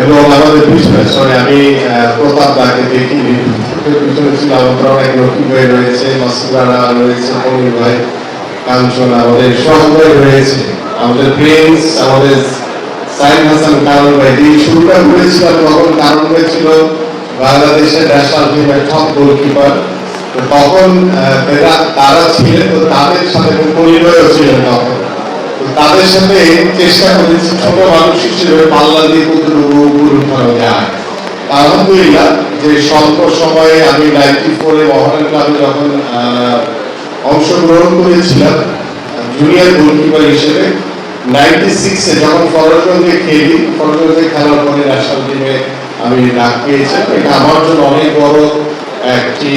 এবং আমাদের পিছনে আমি প্রতাপ দাকে দেখিনি, পিছনে ছিল আমাদের অনেক রকিব ভাই রয়েছে, মাসুদারা রয়েছে, কমির ভাই, কাঞ্চন, আমাদের সোহাগ ভাই রয়েছে, আমাদের প্রিন্স, আমাদের সাইদ হাসান কারণ ভাই। যিনি শুরুটা করেছিলাম তখন কারণ ভাই ছিল বাংলাদেশের ন্যাশনাল টিমের টপ গোলকিপার। তখন তারা ছিলেন, তো তাদের সাথে পরিচয়ও ছিলেন তখন। তাদের সাথে চেষ্টা করেছি ছোট মানুষ হিসেবে পাল্লা দিয়ে কতটুকু উপরে উঠানো যায়। আলহামদুলিল্লাহ যে স্বল্প সময়ে আমি 94-এ মহারান ক্লাবে যখন অংশগ্রহণ করেছিলাম জুনিয়র গোলকিপার হিসেবে, 96-এ যখন ফরজগঞ্জে খেলি, ফরজগঞ্জে খেলার পরে ন্যাশনাল টিমে আমি ডাক পেয়েছিলাম। এটা আমার জন্য অনেক বড় একটি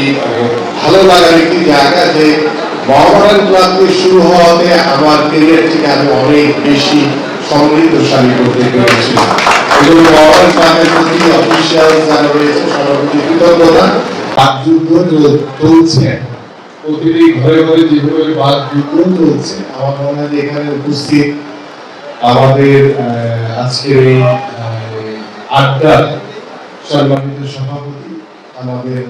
ভালো লাগার একটি জায়গা যে মহারান ক্লাব থেকে শুরু হওয়াতে আমার ক্যারিয়ারটিকে আমি অনেক বেশি সমৃদ্ধশালী করতে পেরেছিলাম। এবং মহারান ক্লাবের প্রতি অফিসিয়াল যারা রয়েছে সবার প্রতি কৃতজ্ঞতা। বাকযুদ্ধ চলছে, প্রতিটি ঘরে ঘরে যেভাবে বাকযুদ্ধ চলছে, আমার মনে হয় যে এখানে উপস্থিত আমাদের আজকের এই আড্ডার সম্মানিত সভাপতি আমাদের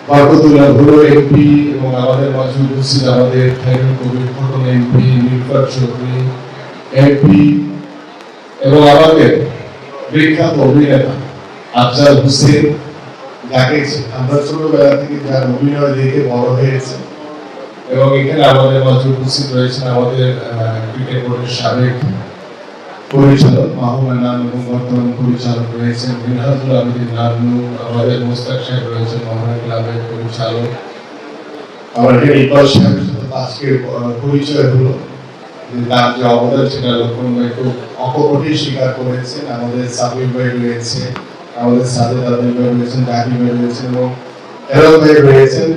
বরকতুল্লাহ ভুলো এমপি এবং আমাদের মাঝে উপস্থিত আমাদের খায়রুল কবির খোকন এমপি, নির্বাক চৌধুরী এমপি এবং আমাদের বিখ্যাত অভিনেতা আফজাল হোসেন, যাকে আমরা ছোটবেলা থেকে যার অভিনয় দেখে বড় হয়েছে, এবং এখানে আমাদের মাঝে উপস্থিত রয়েছেন আমাদের ক্রিকেট বোর্ডের সাবেক পরিচালক মাহমুদ নাম এবং বর্তমান পরিচালক রয়েছেন মিনহাজুল আবেদিন নান্নু, আমাদের মোস্তাক সাহেব রয়েছেন মহারান ক্লাবের পরিচালক, আমাদের ইকবাল সাহেবের সাথে আজকে পরিচয় হলো। তার যে অবদান সেটা লক্ষণ ভাই খুব অকপটে স্বীকার করেছেন। আমাদের সাবির ভাই রয়েছে, আমাদের সাদেদ আদিল ভাই রয়েছেন, জাহির ভাই রয়েছেন এবং এরম ভাই রয়েছেন।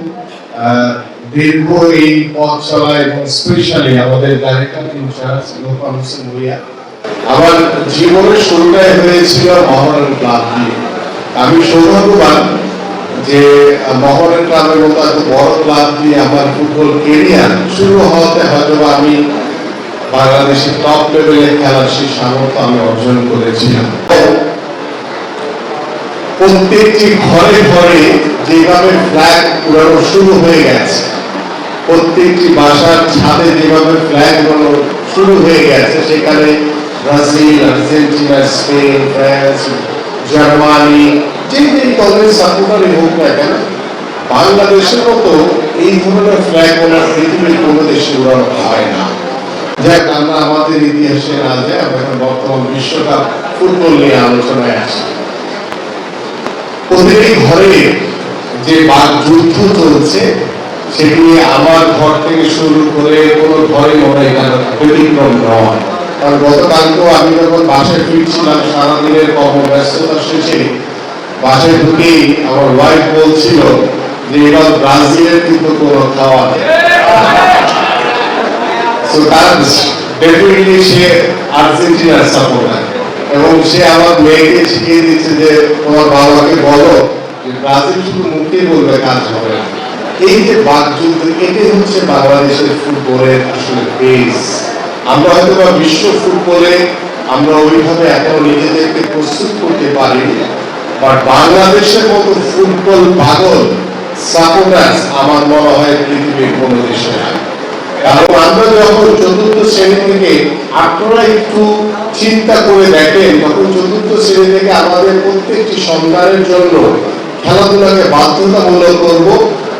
দীর্ঘ এই পথ চলা এবং স্পেশালি আমাদের ডাইরেক্টর ইনচার্জ লোকমান হোসেন ভুইয়া। আমার জীবনের শুরুটাই হয়েছিল মহারান ক্লাব দিয়ে। আমি সৌভাগ্যবান যে মহারান ক্লাবের মতো এত বড় ক্লাব দিয়ে আমার ফুটবল কেরিয়ার শুরু হওয়াতে হয়তো আমি বাংলাদেশের টপ লেভেলে খেলার সেই সামর্থ্য আমি অর্জন করেছিলাম। প্রত্যেকটি ঘরে ঘরে যেভাবে ফ্ল্যাগ উড়ানো শুরু হয়ে গেছে, প্রত্যেকটি বাসার ছাদে যেভাবে ফ্ল্যাগ উড়ানো শুরু হয়ে গেছে, সেখানে Brazil, Argentina, Spain, France, Germany, যে দলের সাপোর্টারই হোক না কেন, বাংলাদেশের মতো এই ধরনের ফ্ল্যাগ ওনার পৃথিবীর কোনো দেশে উড়ানো হয় না। যাক, আমরা আমাদের ইতিহাসে না যায়, আমরা এখন বর্তমান বিশ্বকাপ ফুটবল নিয়ে আলোচনায় আসি। প্রতিটি ঘরে যে বাকযুদ্ধ চলছে সেটি আমার ঘর থেকে শুরু করে কোনো ঘরে মনে হয় ব্যতিক্রম নয়। কারণ গতকালকেও আমি যখন বাসায় ফিরছিলাম সারাদিনের কর্মব্যস্ততা শেষে, বাসায় ঢুকেই আমার ওয়াইফ বলছিল যে এবার ব্রাজিলের কিন্তু কোনো খাওয়া নেই। ডেফিনেটলি সে আর্জেন্টিনার সাপোর্টার এবং সে আমার মেয়েকে শিখিয়ে দিচ্ছে যে তোমার বাবাকে বলো যে ব্রাজিল শুধু মুখে বলবে, কাজ হবে না। এই যে বাকযুদ্ধ, এটাই হচ্ছে বাংলাদেশের ফুটবলের আসলে বেস। আমরা হয়তো বা বিশ্ব ফুটবলে আমরা ওইভাবে এখনো নিজেদেরকে প্রস্তুত করতে পারিনি, বাট বাংলাদেশের মতো ফুটবল পাগল সাপোর্টার আমার মনে হয় পৃথিবীর কোনো দেশে নাই। কারণ আমরা যখন চতুর্থ শ্রেণী থেকে, আপনারা একটু চিন্তা করে দেখেন, তখন চতুর্থ শ্রেণী থেকে আমাদের প্রত্যেকটি সন্তানের জন্য খেলাধুলাকে বাধ্যতামূলক করব।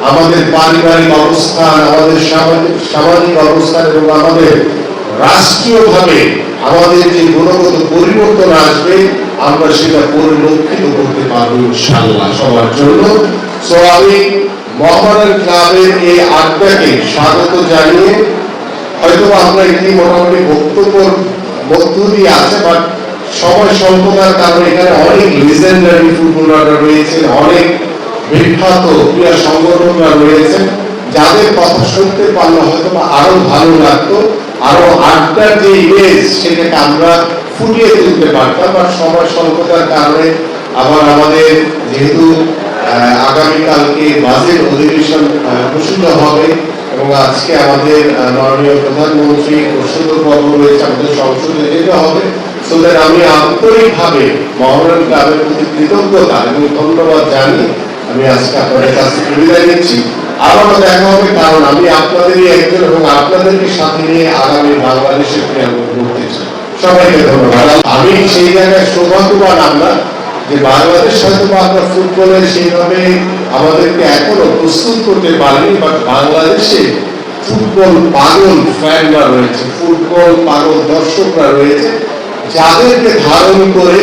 আমাদের পারিবারিক অবস্থান, আমাদের সামাজিক অবস্থান এবং আমাদের রাষ্ট্রীয়ভাবে আমাদের যে গুণগত পরিবর্তন আসবে, আমরা সেটা পরিলক্ষিত করতে পারবো ইনশাআল্লাহ সবার জন্য। সো আমি মহারান ক্লাবের এই আড্ডাকে স্বাগত জানিয়ে, হয়তো আমরা একটি মোটামুটি বক্তব্যের মধ্য দিয়ে আছে, বাট সময় স্বল্পতার কারণে এখানে অনেক লিজেন্ডারি ফুটবলাররা রয়েছেন, অনেক বিখ্যাত ক্রীড়া সংগঠনরা রয়েছেন, যাদের কথা শুনতে পারলে হয়তো আরো ভালো লাগতো, আরো আড্ডার যে ইমেজ সেটাকে আমরা ফুটিয়ে তুলতে পারতাম। বাট সময় স্বল্পতার কারণে আবার আমাদের যেহেতু আগামীকালকে বাজেট অধিবেশন ঘোষিত হবে এবং আজকে আমাদের মাননীয় প্রধানমন্ত্রী প্রশ্নোত্তর পর্ব রয়েছে, আমাদের সংসদে যেতে হবে। সো দ্যাট আমি আন্তরিকভাবে মহরম ক্লাবের প্রতি কৃতজ্ঞতা এবং ধন্যবাদ জানিয়ে আমি আজকে আপনাদের কাছ থেকে বিদায় নিচ্ছি। আবারও দেখা হবে, কারণ আমি আপনাদেরই একজন এবং আপনাদেরকে সাথে নিয়ে আগামী বাংলাদেশের ক্রীড়াঙ্গন করতে চাই। সবাইকে ধন্যবাদ। আমি সেই জায়গায় সৌভাগ্যবান আমরা যে বাংলাদেশ হয়তো আমরা ফুটবলের সেইভাবে আমাদেরকে এখনো প্রস্তুত করতে পারিনি, বাট বাংলাদেশে ফুটবল পাগল ফ্যানরা রয়েছে, ফুটবল পাগল দর্শকরা রয়েছে, যাদেরকে ধারণ করে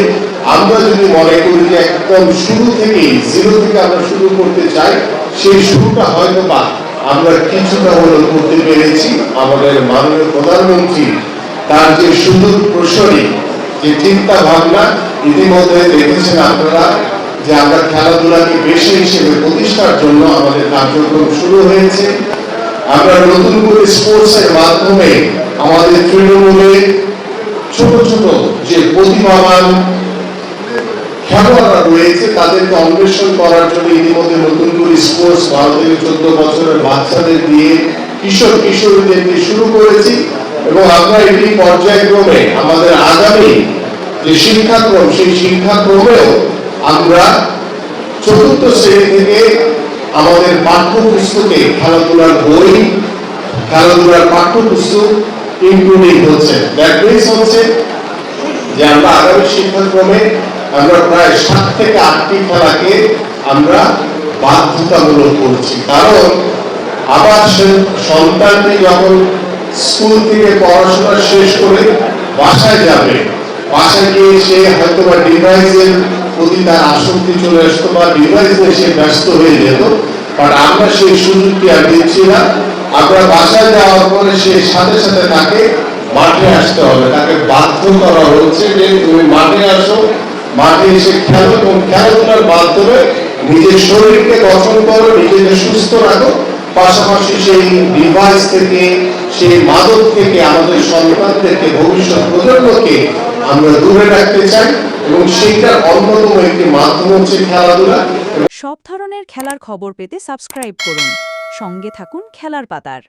আমরা যদি মনে করি যে একদম শুরু থেকেই জিরো থেকে আমরা শুরু করতে চাই, সেই শুরুটা হয়তো বা আমরা কিছুটা হলেও করতে পেরেছি। আমাদের মাননীয় প্রধানমন্ত্রী তার যে সুদূর প্রসারী যে চিন্তা ভাবনা, ইতিমধ্যে দেখেছেন আপনারা যে আমরা খেলাধুলাকে পেশা হিসেবে প্রতিষ্ঠার জন্য আমাদের কার্যক্রম শুরু হয়েছে। আমরা নতুন করে স্পোর্টসের মাধ্যমে আমাদের তৃণমূলে ছোট ছোট যে প্রতিভাবান খেলোয়াড়রা রয়েছে তাদেরকে অন্বেষণ করার জন্য ইতিমধ্যে নতুন করে স্পোর্টস 12 থেকে 14 বছরের বাচ্চাদের দিয়ে কিশোর কিশোরীদেরকে শুরু করেছি, এবং আমরা এটি পর্যায়ক্রমে আমাদের আগামী যে শিক্ষাক্রম সেই শিক্ষাক্রমেও আমরা 4th শ্রেণী থেকে আমাদের পাঠ্যপুস্তকে খেলাধুলার বই, খেলাধুলার পাঠ্যপুস্তক ইনক্লুডিং হচ্ছে। দ্যাট মিনস হচ্ছে যে আমরা আগামী শিক্ষাক্রমে আমরা প্রায় 7 থেকে 8টি খেলাকে আমরা বাধ্যতামূলক করছি। কারণ আবার সন্তানটি যখন স্কুল থেকে পড়াশোনা শেষ করে বাসায় যাবে, বাসায় গিয়ে সে হয়তো বা ডিভাইসের প্রতি তার আসক্তি চলে আসতো বা ডিভাইস নিয়ে সে ব্যস্ত হয়ে যেত, বাট আমরা সেই সুযোগটি আর দিচ্ছি না। আমরা বাসায় যাওয়ার পরে সে সাথে সাথে তাকে মাঠে আসতে হবে, তাকে বাধ্য করা হচ্ছে যে তুমি মাঠে আসো, মাঠে এসে খেলো এবং খেলাধুলার মাধ্যমে নিজের শরীরকে গঠন করো, নিজেকে সুস্থ রাখো, পাশাপাশি সেই ডিভাইস থেকে সেই মাদক থেকে আমাদের সন্তানদেরকে ভবিষ্যৎ প্রজন্মকে আমরা দূরে রাখতে চাই, এবং সেইটার অন্যতম একটি মাধ্যম হচ্ছে খেলাধুলা। সব ধরনের খেলার খবর পেতে সাবস্ক্রাইব করুন, সঙ্গে থাকুন খেলার পাতার।